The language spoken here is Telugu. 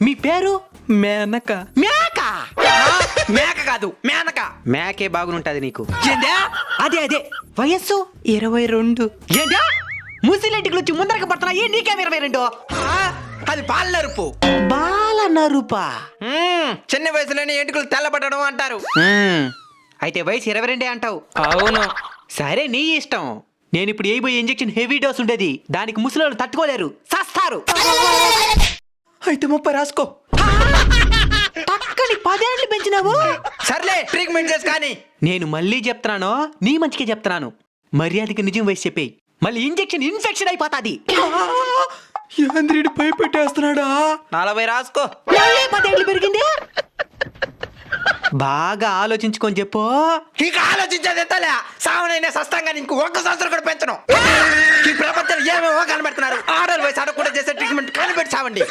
మీ పేరు? మేనక. మేక మేక కాదు మేనక. మేకే బాగుంటది నీకు. ఏందా? అదే వయస్సు 22. ఏందా? ముసిలింటికి వచ్చి ముందరకి పడుతున్నా ఏ నీకేం 22? అది పాల నరుపు. బాల నరుపా? చిన్న వయసులోనే ఎంటుకలు తెల్లబడడం అంటారు. అయితే వయసు 22 అంటావు. అవును. సరే నీ ఇష్టం. నేను ఇప్పుడు వేయబోయే ఇంజెక్షన్ హెవీ డోస్ ఉండేది, దానికి ముసలోళ్ళు తట్టుకోలేరు, సస్తారు. అయితే 30 రాసుకో. పక్కని 10 ఏళ్ళు పెంచినావు. సర్లే ట్రీట్మెంట్ చేసి కానీ. నేను మళ్ళీ చెప్తున్నాను, నీ మంచికే చెప్తున్నాను. మర్యాదకి నిజం వయసు చెప్పేయి, మళ్ళీ ఇంజెక్షన్ ఇన్ఫెక్షన్ అయిపోతాది. యాంద్రుడు భయపెట్టేస్తున్నాడా? 40 రాసుకో. మళ్ళీ 10 ఏళ్ళు పెరిగింది. బాగా ఆలోచించుకొని చెప్పు. ఇక ఆలోచించేది ఎత్తలే. సావనైనా సస్తంగా నీకు 1 సంవత్సరం కూడా పెంచను. ఈ ప్రపంచంలో ఏమేమో కనబెడుతున్నారు. ఆర్డర్ వయసు అడగకుండా చేసే ట్రీట్మెంట్ కనిపెట్టి చావండి.